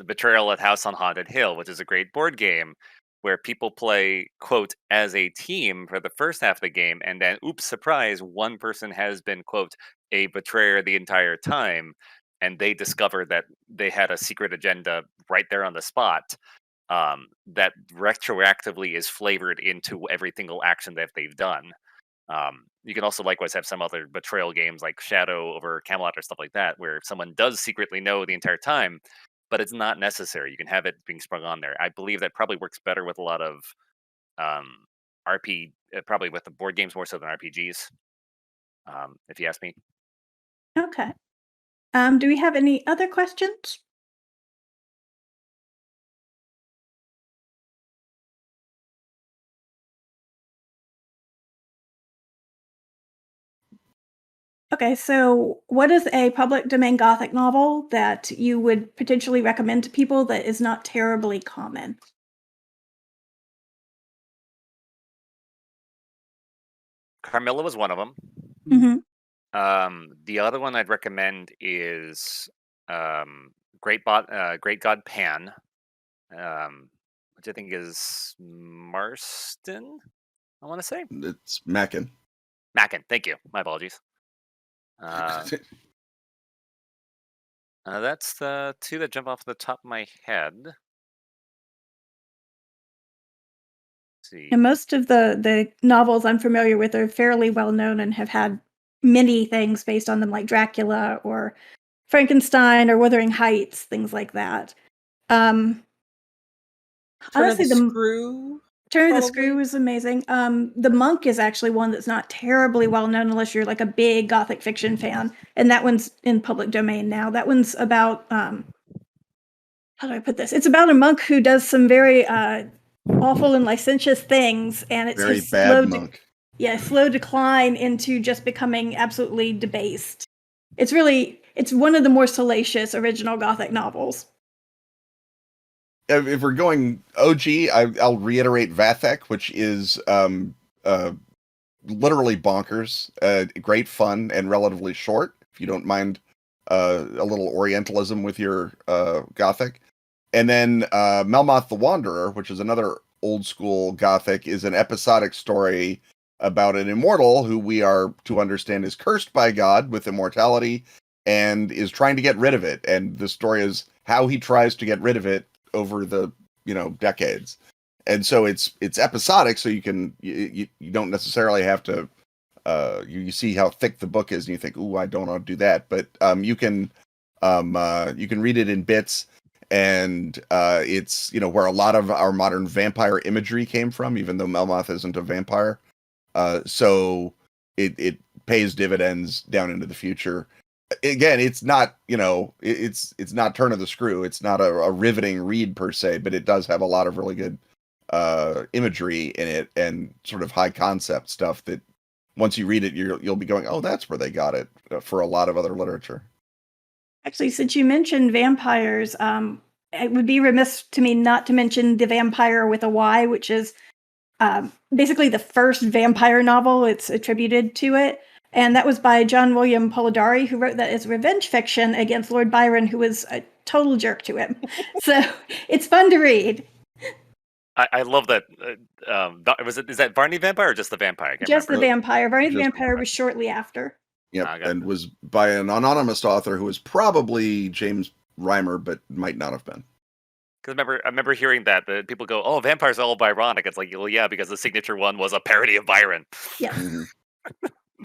Betrayal at House on Haunted Hill, which is a great board game, where people play, quote, as a team for the first half of the game, and then, oops, surprise, one person has been, quote, a betrayer the entire time, and they discover that they had a secret agenda right there on the spot. That retroactively is flavored into every single action that they've done. You can also likewise have some other betrayal games like Shadow over Camelot or stuff like that, where someone does secretly know the entire time, but it's not necessary. You can have it being sprung on there. I believe that probably works better with a lot of probably with the board games more so than RPGs, if you ask me. Okay. Do we have any other questions? Okay, so what is a public domain Gothic novel that you would potentially recommend to people that is not terribly common? Carmilla was one of them. Mm-hmm. The other one I'd recommend is Great God Pan, which I think is Marston, I want to say. It's Mackin. Mackin, thank you. My apologies. That's the two that jump off the top of my head. Let's see. And most of the novels I'm familiar with are fairly well known and have had many things based on them, like Dracula or Frankenstein or Wuthering Heights, things like that. Honestly, Screw. Turn of the Screw is amazing. The Monk is actually one that's not terribly well known unless you're like a big Gothic fiction fan, and that one's in public domain now. That one's about how do I put this? It's about a monk who does some very awful and licentious things, and it's very bad monk. Slow decline into just becoming absolutely debased. It's one of the more salacious original Gothic novels. If we're going OG, I'll reiterate Vathek, which is literally bonkers, great fun, and relatively short, if you don't mind a little Orientalism with your Gothic. And then Melmoth the Wanderer, which is another old school Gothic, is an episodic story about an immortal who we are to understand is cursed by God with immortality and is trying to get rid of it. And the story is how he tries to get rid of it over the decades. And so it's episodic, so you don't necessarily have to you see how thick the book is and you think, ooh, I don't want to do that, but you can read it in bits. And it's where a lot of our modern vampire imagery came from, even though Melmoth isn't a vampire. So it pays dividends down into the future. Again, it's not it's not turn of the screw. It's not a riveting read per se, but it does have a lot of really good imagery in it and sort of high concept stuff that once you read it, you'll be going, oh, that's where they got it for a lot of other literature. Actually, since you mentioned vampires, it would be remiss to me not to mention The Vampire with a Y, which is basically the first vampire novel. It's attributed to it. And that was by John William Polidori, who wrote that as revenge fiction against Lord Byron, who was a total jerk to him. So it's fun to read. I love that. Is that Barney Vampire or just the Vampire? I can't Just remember. the Vampire. Barney the Just Vampire was shortly after. Yep, I got and it. was by an anonymous author who was probably James Reimer, but might not have been. Because I remember hearing that people go, "Oh, vampires are all Byronic." It's like, well, yeah, because the signature one was a parody of Byron. Yes. Mhm.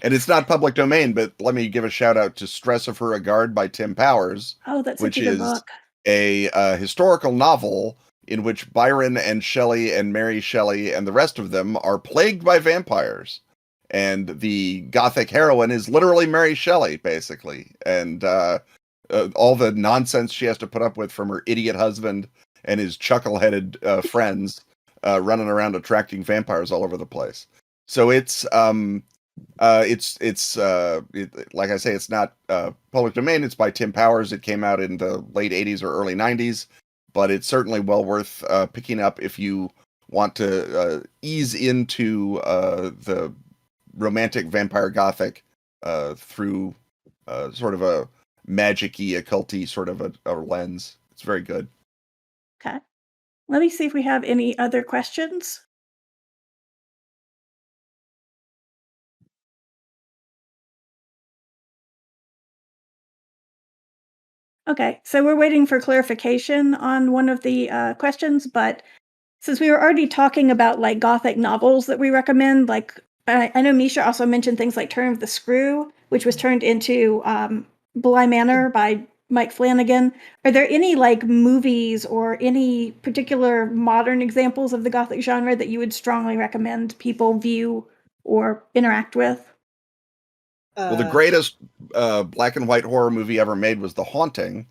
And it's not public domain, but let me give a shout out to Stress of Her Regard by Tim Powers, Oh, that's which such a good is book. a historical novel in which Byron and Shelley and Mary Shelley and the rest of them are plagued by vampires. And the Gothic heroine is literally Mary Shelley, basically. And all the nonsense she has to put up with from her idiot husband and his chuckle-headed friends running around attracting vampires all over the place. So it's like I say, it's not public domain. It's by Tim Powers. It came out in the late 80s or early 90s, but it's certainly well worth picking up if you want to ease into the romantic vampire Gothic through sort of a magic-y, occulty sort of a lens. It's very good. Okay. Let me see if we have any other questions. Okay, so we're waiting for clarification on one of the questions, but since we were already talking about like Gothic novels that we recommend, like I know Misha also mentioned things like Turn of the Screw, which was turned into Bly Manor by Mike Flanagan. Are there any like movies or any particular modern examples of the Gothic genre that you would strongly recommend people view or interact with? Well, the greatest black and white horror movie ever made was The Haunting,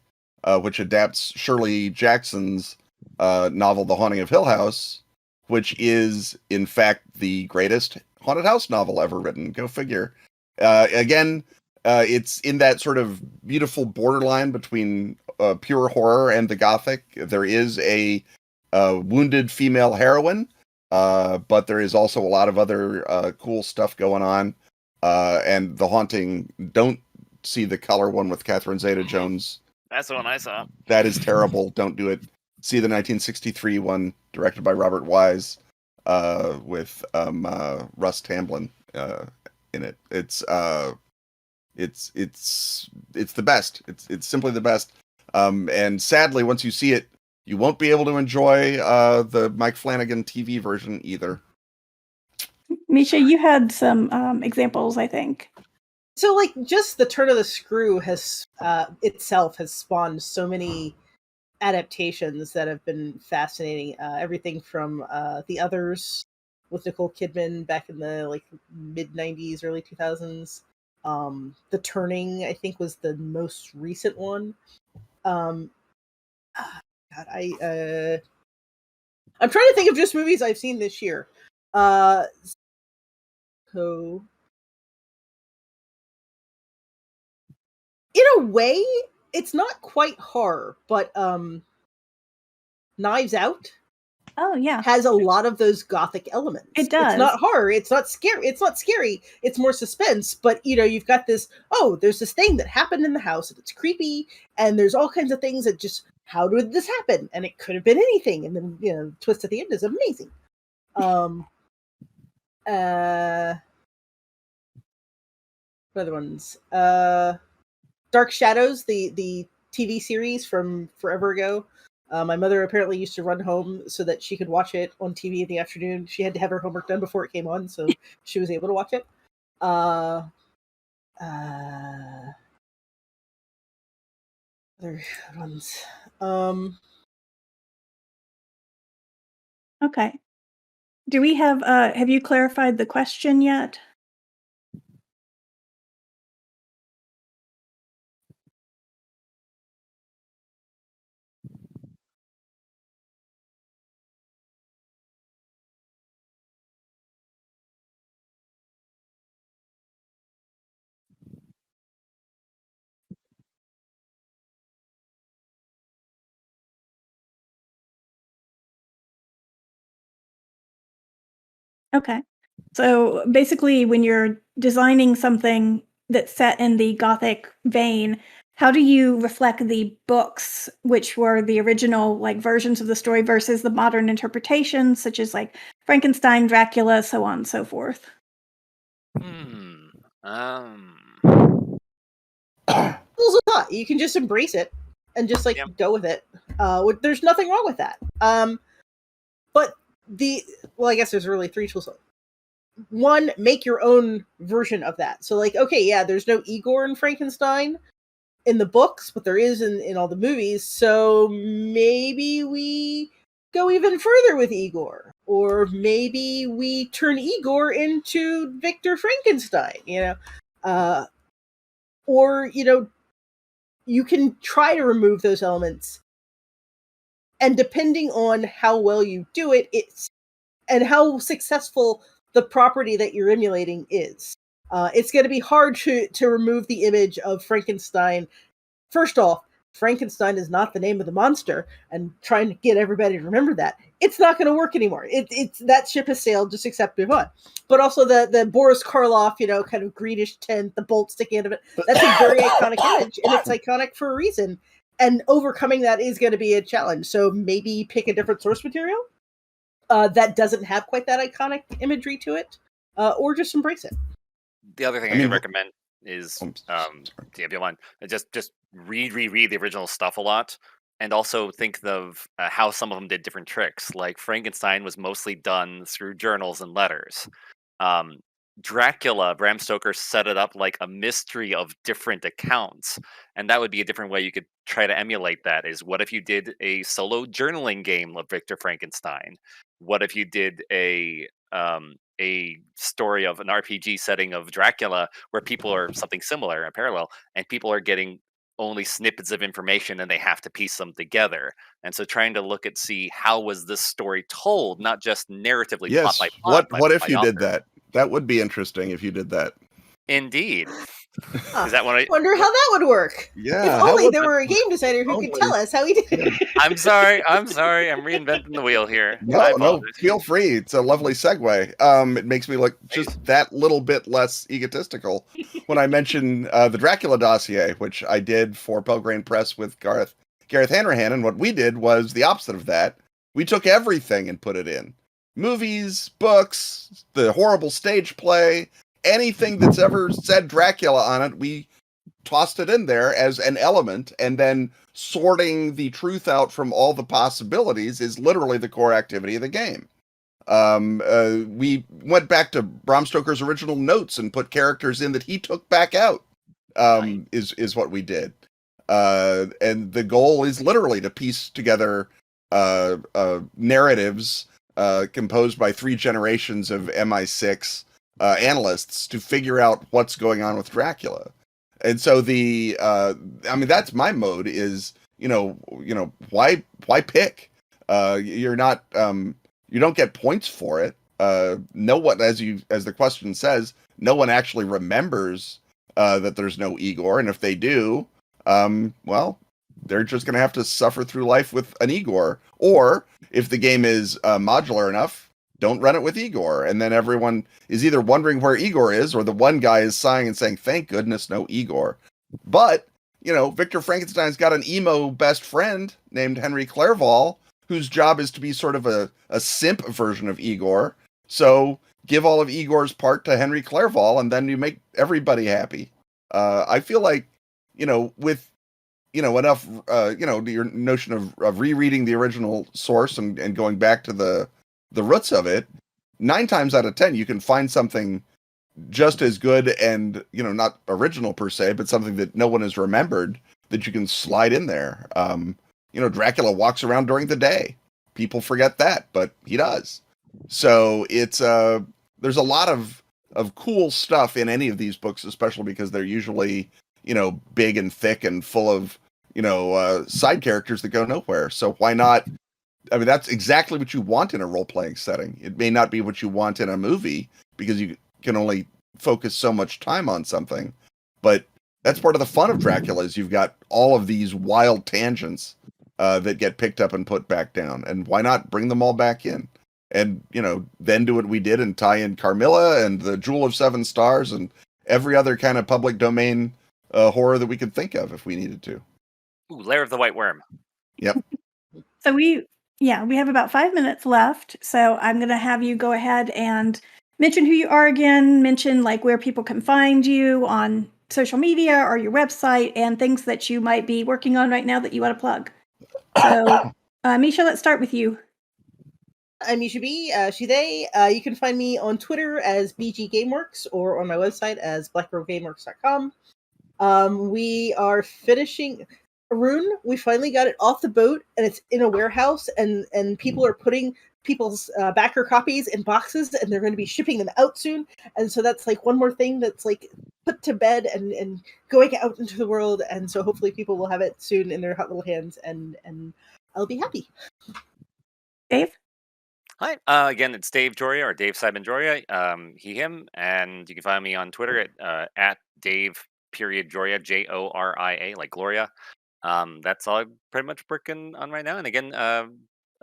which adapts Shirley Jackson's novel The Haunting of Hill House, which is, in fact, the greatest haunted house novel ever written. Go figure. Again, it's in that sort of beautiful borderline between pure horror and the Gothic. There is a wounded female heroine, but there is also a lot of other cool stuff going on. And The Haunting, don't see the color one with Catherine Zeta-Jones. That's the one I saw. That is terrible. Don't do it. See the 1963 one directed by Robert Wise with Russ Tamblyn in it. It's the best. It's simply the best. And sadly, once you see it, you won't be able to enjoy the Mike Flanagan TV version either. Misha, you had some examples, I think. So, like, just the Turn of the Screw has itself has spawned so many adaptations that have been fascinating. Everything from The Others with Nicole Kidman back in the like mid '90s, early 2000s. The Turning, I think, was the most recent one. God, I'm trying to think of just movies I've seen this year. So, in a way, it's not quite horror, but Knives Out Oh, yeah. has a lot of those Gothic elements. It does. It's not horror. It's not scary. It's more suspense. But you've got this. Oh, there's this thing that happened in the house, and it's creepy. And there's all kinds of things that just, how did this happen? And it could have been anything. And then the twist at the end is amazing. What other ones? Dark Shadows, the TV series from forever ago. My mother apparently used to run home so that she could watch it on TV in the afternoon. She had to have her homework done before it came on, so she was able to watch it. Other ones. Okay. Do we have you clarified the question yet? Okay. So basically, when you're designing something that's set in the Gothic vein, how do you reflect the books, which were the original like versions of the story, versus the modern interpretations, such as like Frankenstein, Dracula, so on and so forth? Schools of thought. You can just embrace it and just like Yep. go with it. There's nothing wrong with that. But I guess there's really three tools. One, make your own version of that. So like, okay, yeah, there's no Igor in Frankenstein in the books, but there is in all the movies. So maybe we go even further with Igor, or maybe we turn Igor into Victor Frankenstein. Or you can try to remove those elements, and depending on how well you do it, and how successful the property that you're emulating is. It's going to be hard to remove the image of Frankenstein. First off, Frankenstein is not the name of the monster, and trying to get everybody to remember that, it's not going to work anymore. It's that ship has sailed. Just accept move on. But also the Boris Karloff, kind of greenish tint, the bolt sticking out of it. That's a very iconic image, and it's iconic for a reason. And overcoming that is going to be a challenge. So maybe pick a different source material that doesn't have quite that iconic imagery to it, or just embrace it. The other thing I can recommend is, if you want, just reread the original stuff a lot, and also think of how some of them did different tricks. Like Frankenstein was mostly done through journals and letters. Dracula, Bram Stoker set it up like a mystery of different accounts, and that would be a different way you could try to emulate that. Is what if you did a solo journaling game of Victor Frankenstein? What if you did a story of an RPG setting of Dracula where people are something similar and parallel, and people are getting only snippets of information and they have to piece them together. And so trying to see how was this story told, not just narratively plot by plot. What if you did that? That would be interesting if you did that. Indeed. Is that I wonder how that would work? Yeah. If only there were a game designer who could tell us how he did it. I'm sorry. I'm reinventing the wheel here. No, feel free. It's a lovely segue. It makes me look just that little bit less egotistical when I mention the Dracula Dossier, which I did for Pelgrane Press with Gareth Hanrahan, and what we did was the opposite of that. We took everything and put it in. Movies, books, the horrible stage play, anything that's ever said Dracula on it, we tossed it in there as an element, and then sorting the truth out from all the possibilities is literally the core activity of the game. We went back to Bram Stoker's original notes and put characters in that he took back out, is what we did. And the goal is literally to piece together narratives composed by 3 generations of MI6 analysts to figure out what's going on with Dracula. And so that's my mode is, why pick? You're not, you don't get points for it. No one, as the question says, no one actually remembers that there's no Igor. And if they do, they're just going to have to suffer through life with an Igor. Or if the game is modular enough, don't run it with Igor. And then everyone is either wondering where Igor is, or the one guy is sighing and saying, thank goodness, no Igor. But, Victor Frankenstein's got an emo best friend named Henry Clerval, whose job is to be sort of a simp version of Igor. So give all of Igor's part to Henry Clerval, and then you make everybody happy. I feel like, with enough, your notion of rereading the original source and going back to the roots of it, 9 times out of 10, you can find something just as good and, not original per se, but something that no one has remembered that you can slide in there. Dracula walks around during the day. People forget that, but he does. So it's, there's a lot of cool stuff in any of these books, especially because they're usually, big and thick and full of, side characters that go nowhere. So why not? I mean, that's exactly what you want in a role-playing setting. It may not be what you want in a movie because you can only focus so much time on something, but that's part of the fun of Dracula is you've got all of these wild tangents that get picked up and put back down. And why not bring them all back in? And, then do what we did and tie in Carmilla and the Jewel of Seven Stars and every other kind of public domain horror that we could think of if we needed to. Ooh, Lair of the White Worm. Yep. So we have about 5 minutes left. So I'm going to have you go ahead and mention who you are again, mention like where people can find you on social media or your website and things that you might be working on right now that you want to plug. So, Misha, let's start with you. I'm Misha B. She, they. You can find me on Twitter as BG Gameworks or on my website as blackrogameworks.com. We are finishing Rune. We finally got it off the boat and it's in a warehouse and people are putting people's backer copies in boxes and they're going to be shipping them out soon. And so that's like one more thing that's like put to bed and going out into the world. And so hopefully people will have it soon in their hot little hands and I'll be happy. Dave? Hi, again, it's Dave Joria or Dave Seidman-Joria, he, him, and you can find me on Twitter at Dave.Joria, Joria, like Gloria. That's all I'm pretty much working on right now. And again, I'd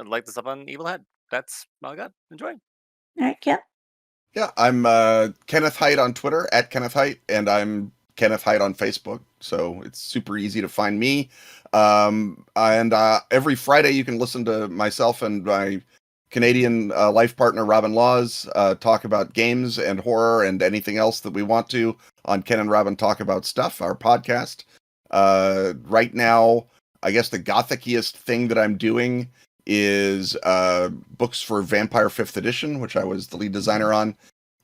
like this up on Evil Hat. That's all I got. Enjoy. All right, Kip. Yeah, I'm Kenneth Hite on Twitter, at Kenneth Hite, and I'm Kenneth Hite on Facebook. So it's super easy to find me. And every Friday you can listen to myself and my Canadian life partner, Robin Laws, talk about games and horror and anything else that we want to on Ken and Robin Talk About Stuff, our podcast. Right now, I guess the Gothiciest thing that I'm doing is books for Vampire 5th Edition, which I was the lead designer on.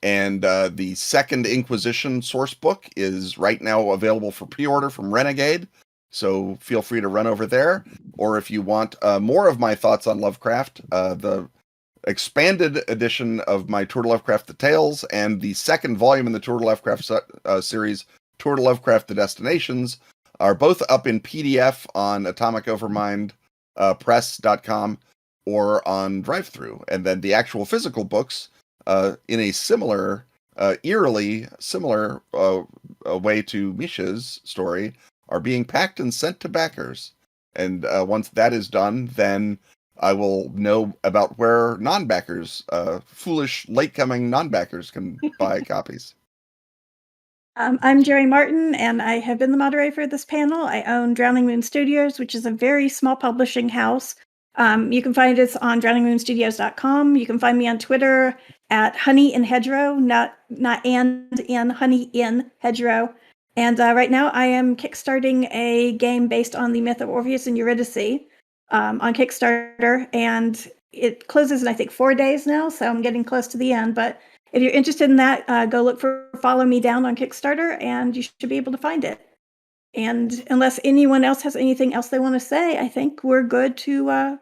And the Second Inquisition source book is right now available for pre-order from Renegade. So feel free to run over there. Or if you want more of my thoughts on Lovecraft, the expanded edition of my Tour de Lovecraft The Tales and the second volume in the Tour de Lovecraft series, Tour de Lovecraft The Destinations, are both up in PDF on atomicovermind.press.com or on DriveThru. And then the actual physical books, in a similar, eerily similar way to Misha's story, are being packed and sent to backers. And once that is done, then I will know about where non-backers, foolish, late-coming non-backers can buy copies. I'm Jerry Martin, and I have been the moderator for this panel. I own Drowning Moon Studios, which is a very small publishing house. You can find us on drowningmoonstudios.com. You can find me on Twitter at Honey in Hedgerow, not and in Honey in Hedgerow. And right now I am kickstarting a game based on the myth of Orpheus and Eurydice on Kickstarter, and it closes in I think 4 days now, so I'm getting close to the end. But if you're interested in that, go look for Follow Me Down on Kickstarter, and you should be able to find it. And unless anyone else has anything else they want to say, I think we're good to